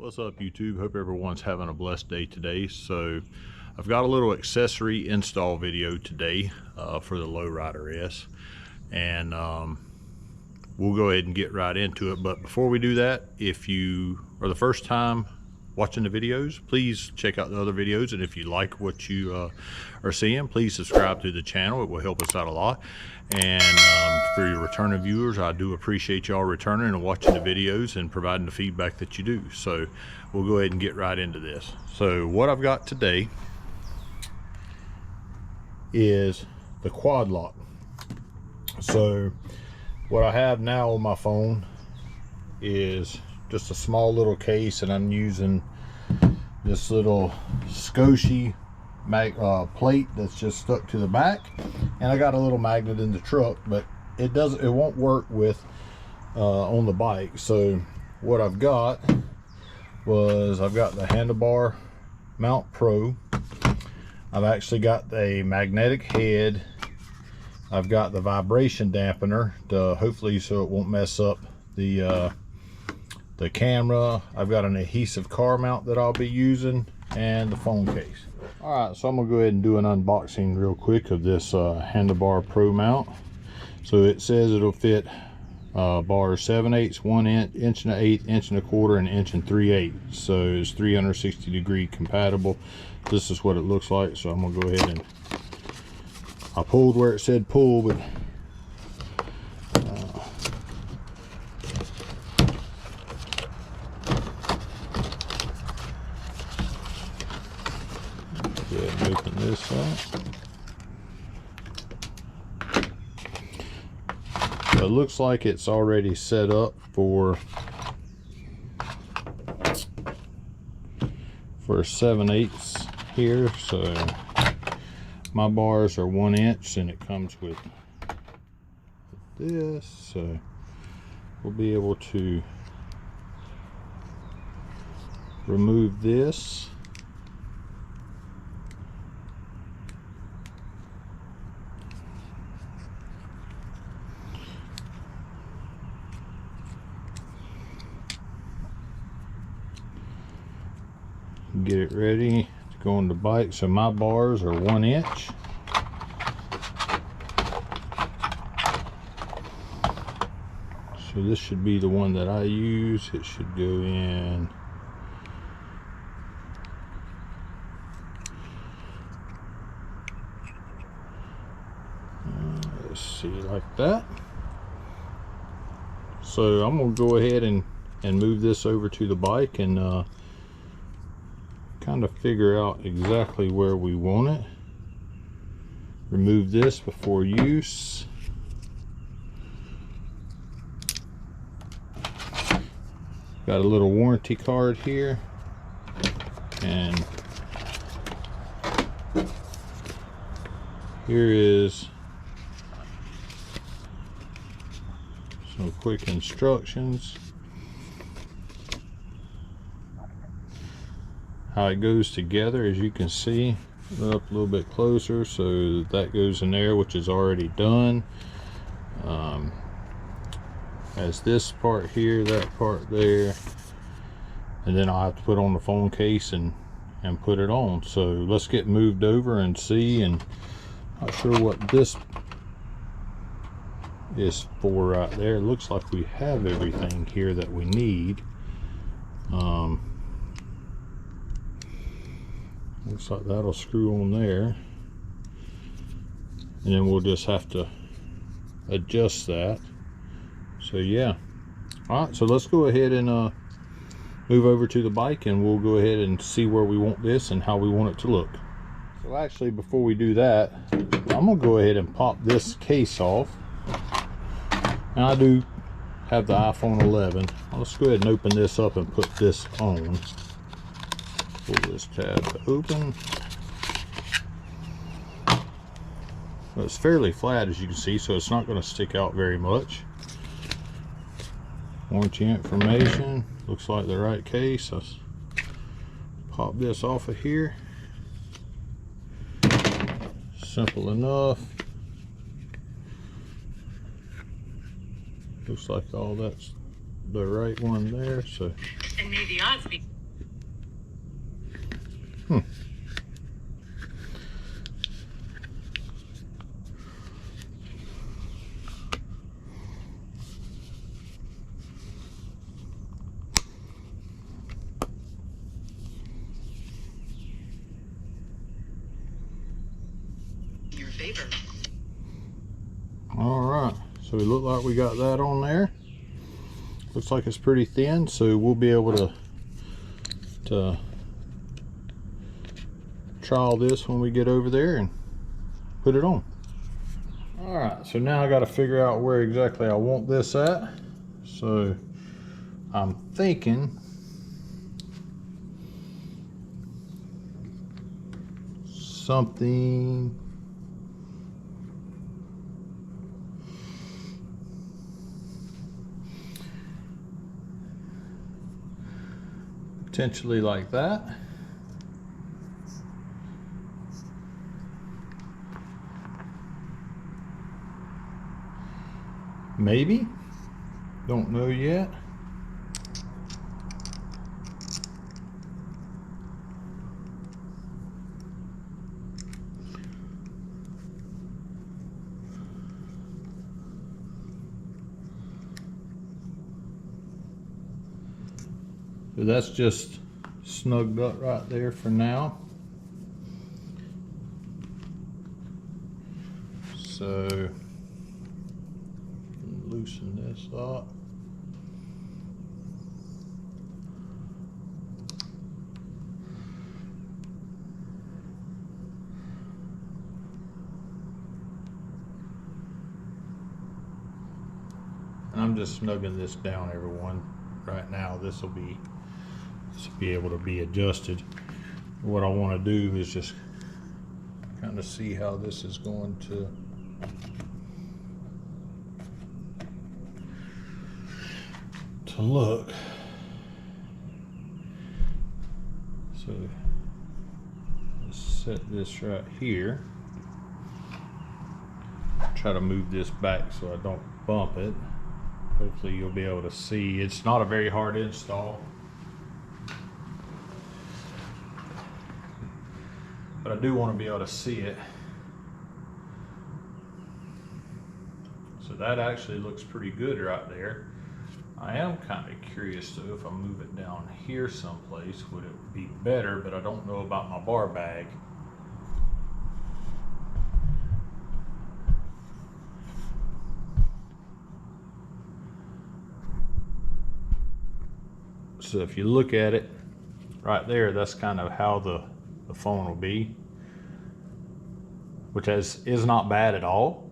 What's up, YouTube? Hope everyone's having a blessed day today. So I've got a little accessory install video today for the Lowrider S, and we'll go ahead and get right into it. But before we do that, if you are the first time watching the videos, please check out the other videos, and if you like what you are seeing, please subscribe to the channel. It will help us out a lot. And for your returning viewers, I do appreciate y'all returning and watching the videos and providing the feedback that you do. So we'll go ahead and get right into this. So what I've got today is the quad lock. So what I have now on my phone is just a small little case, and I'm using this little Siouxicidechoppers plate that's just stuck to the back, and I got a little magnet in the truck, but it won't work with on the bike. So what I've got the handlebar mount pro. I've actually got a magnetic head. I've got the vibration dampener to hopefully so it won't mess up the camera. I've got an adhesive car mount that I'll be using, and the phone case. All right, so I'm gonna go ahead and do an unboxing real quick of this handlebar pro mount. So it says it'll fit bars 7/8, 1 inch, 1 1/8, 1 1/4, and 1 3/8. So it's 360 degree compatible. This is what it looks like. So I'm gonna go ahead and I pulled where it said pull, but open this up. So it looks like it's already set up for 7/8 here. So my bars are 1 inch, and it comes with this. So we'll be able to remove this. Get it ready to go on the bike. So my bars are 1 inch. So this should be the one that I use. It should go in let's see, like that. So I'm gonna go ahead and move this over to the bike and kind of figure out exactly where we want it. Remove this before use. Got a little warranty card here, and here is some quick instructions. How it goes together, as you can see. Up a little bit closer, so that goes in there, which is already done. As this part here, that part there, and then I'll have to put on the phone case and put it on. So let's get moved over and see. And not sure what this is for right there. It looks like we have everything here that we need. Looks like that'll screw on there, and then we'll just have to adjust that. So yeah. All right, so let's go ahead and move over to the bike, and we'll go ahead and see where we want this and how we want it to look. So actually, before we do that, I'm gonna go ahead and pop this case off. Now I do have the iPhone 11. Let's go ahead and open this up and put this on. Pull this tab to open. Well, it's fairly flat, as you can see, so it's not going to stick out very much. Warranty information. Looks like the right case. Let's pop this off of here. Simple enough. Looks like all that's the right one there. So, and may the odds be. All right, so we look like we got that on there. Looks like it's pretty thin, so we'll be able to trial this when we get over there and put it on. All right, so now I got to figure out where exactly I want this at. So I'm thinking something potentially like that. Maybe, don't know yet. So that's just snugged up right there for now. So loosen this up. And I'm just snugging this down, everyone. Right now, this will be able to be adjusted. What I want to do is just kind of see how this is going to look. So let's set this right here. Try to move this back so I don't bump it. Hopefully you'll be able to see. It's not a very hard install, but I do want to be able to see it. So that actually looks pretty good right there. I am kind of curious though, if I move it down here someplace, would it be better? But I don't know about my bar bag. So if you look at it right there, that's kind of how the phone will be, which is not bad at all.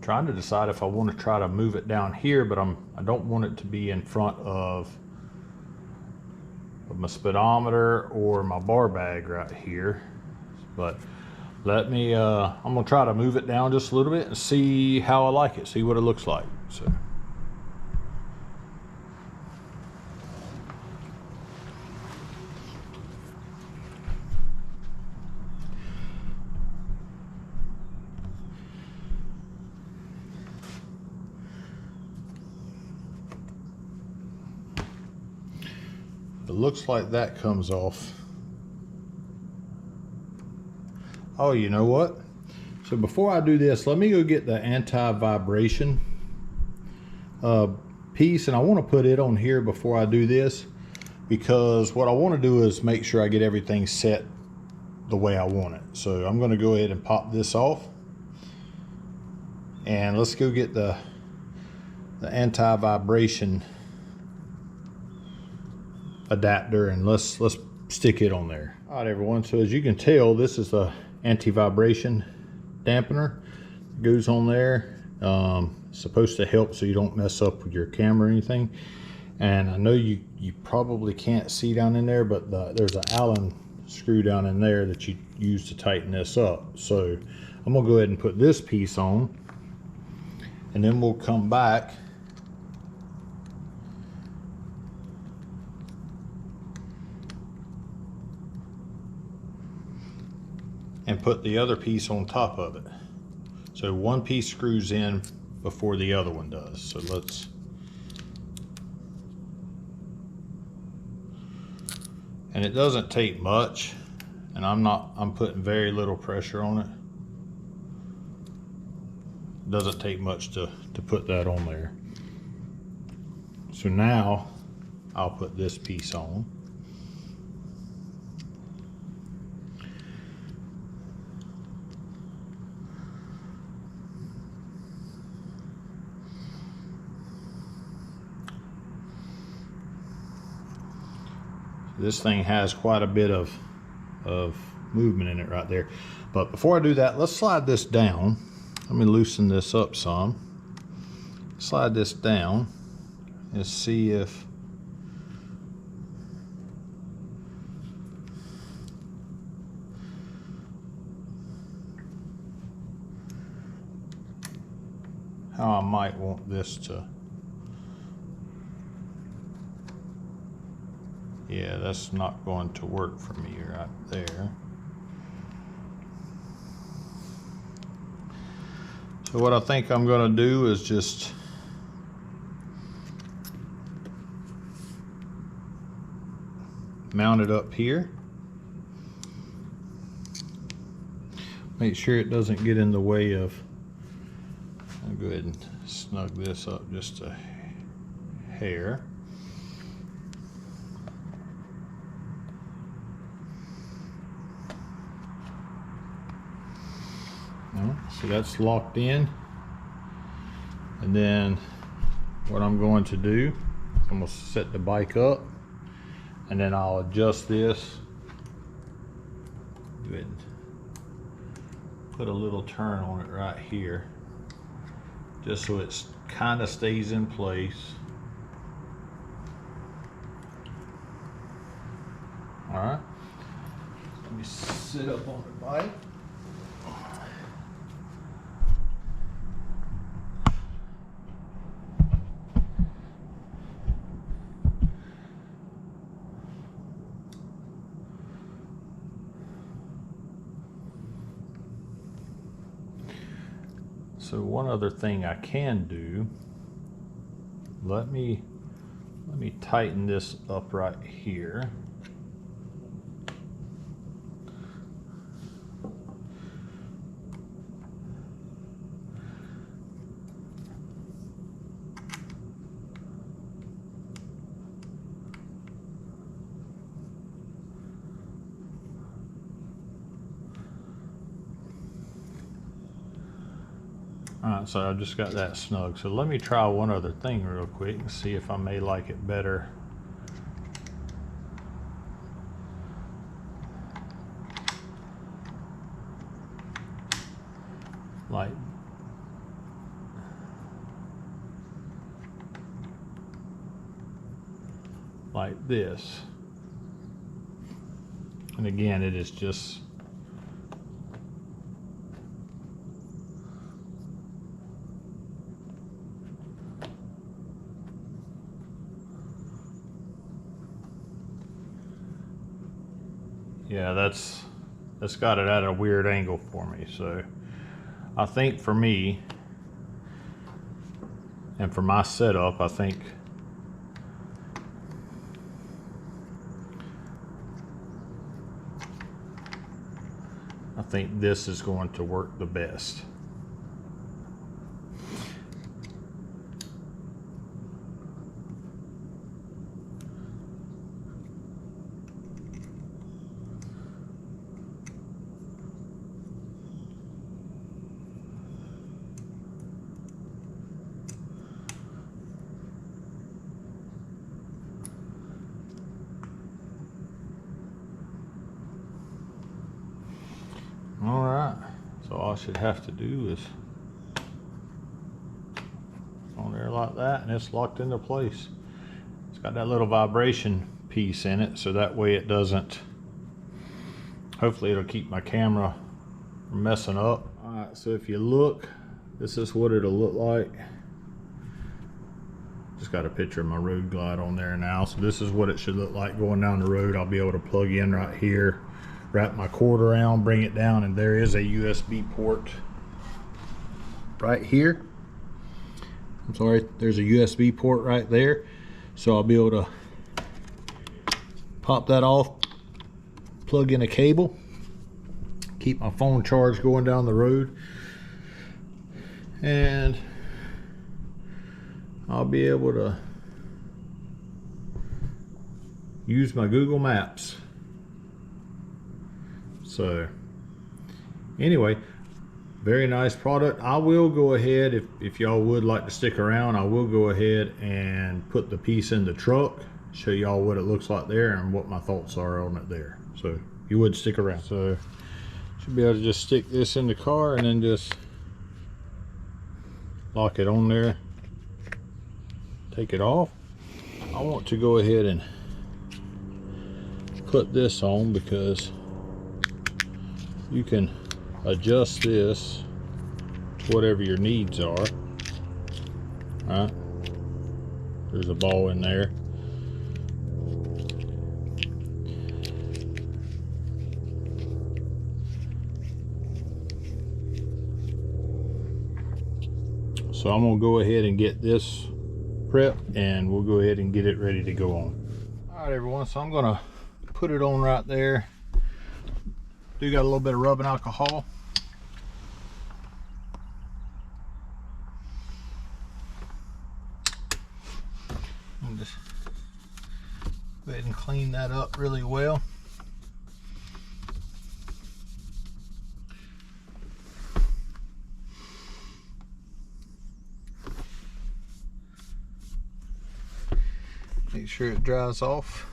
Trying to decide if I want to try to move it down here, but I don't want it to be in front of my speedometer or my bar bag right here. But let me I'm gonna try to move it down just a little bit and see how I like it, see what it looks like. So it looks like that comes off. Oh, you know what? So before I do this, let me go get the anti-vibration piece, and I want to put it on here before I do this, because what I want to do is make sure I get everything set the way I want it. So I'm going to go ahead and pop this off, and let's go get the anti-vibration adapter, and let's stick it on there. All right, everyone, so as you can tell, this is the anti-vibration dampener. It goes on there. It's supposed to help so you don't mess up with your camera or anything. And I know you probably can't see down in there, but there's an Allen screw down in there that you use to tighten this up. So I'm gonna go ahead and put this piece on, and then we'll come back and put the other piece on top of it. So one piece screws in before the other one does. So let's And it doesn't take much, and I'm putting very little pressure on it. It doesn't take much to put that on there. So now I'll put this piece on. This thing has quite a bit of movement in it right there. But before I do that, let's slide this down. Let me loosen this up some. Slide this down and see if how I might want this to. Yeah, that's not going to work for me right there. So what I think I'm going to do is just mount it up here. Make sure it doesn't get in the way of. I'll go ahead and snug this up just a hair. So that's locked in, and then what I'm going to do, I'm going to set the bike up, and then I'll adjust this. Go ahead and put a little turn on it right here, just so it kind of stays in place. All right, let me sit up on the bike. So one other thing I can do, let me tighten this up right here. Alright, so I just got that snug. So let me try one other thing real quick and see if I may like it better. Like this. And again, it is just yeah, that's got it at a weird angle for me. So I think for me and for my setup, I think this is going to work the best. Alright, so all I should have to do is on there like that, and it's locked into place. It's got that little vibration piece in it, so that way it doesn't, hopefully it'll keep my camera from messing up. Alright, so if you look, this is what it'll look like. Just got a picture of my road glide on there now, so this is what it should look like going down the road. I'll be able to plug in right here, wrap my cord around, bring it down, and there is a USB port right here. I'm sorry, there's a USB port right there. So I'll be able to pop that off, plug in a cable, keep my phone charged going down the road, and I'll be able to use my Google Maps. So anyway, very nice product. I will go ahead, if y'all would like to stick around, I will go ahead and put the piece in the truck, show y'all what it looks like there and what my thoughts are on it there. So you would stick around. So should be able to just stick this in the car and then just lock it on there, take it off. I want to go ahead and put this on because you can adjust this to whatever your needs are. All right, there's a ball in there. So I'm gonna go ahead and get this prepped and we'll go ahead and get it ready to go on. All right, everyone, so I'm gonna put it on right there. Do got a little bit of rubbing alcohol. And just go ahead and clean that up really well. Make sure it dries off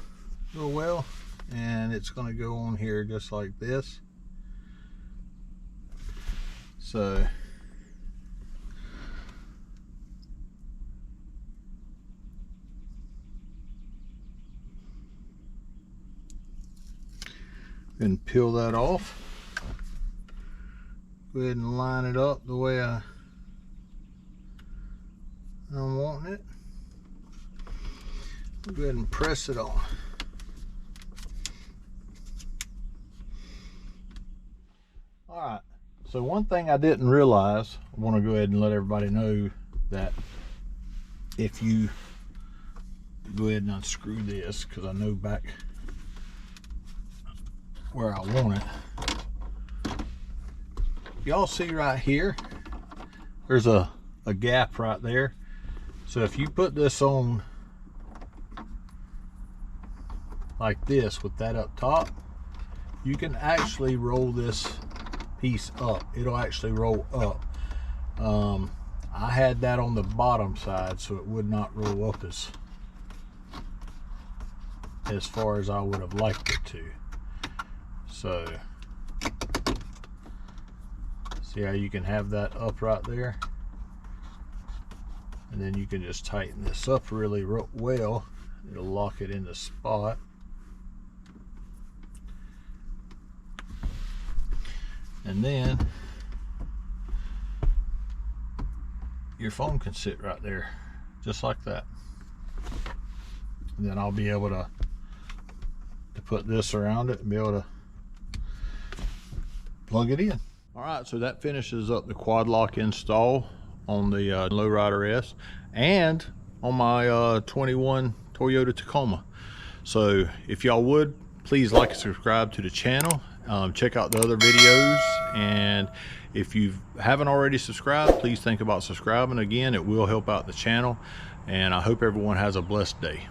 real well, and it's going to go on here just like this. So then peel that off. Go ahead and line it up the way I'm wanting it. Go ahead and press it on. Alright, so one thing I didn't realize, I want to go ahead and let everybody know that if you go ahead and unscrew this, because I know back where I want it, y'all see right here, there's a gap right there. So if you put this on like this with that up top, you can actually roll this piece up. It'll actually roll up. I had that on the bottom side, so it would not roll up as far as I would have liked it to. So see how you can have that up right there, and then you can just tighten this up really well. It'll lock it in the spot. And then your phone can sit right there just like that, and then I'll be able to put this around it and be able to plug it in. All right, so that finishes up the quad lock install on the Lowrider S and on my 21 Toyota Tacoma. So if y'all would, please like and subscribe to the channel. Check out the other videos, and if you haven't already subscribed, please think about subscribing. Again, it will help out the channel, and I hope everyone has a blessed day.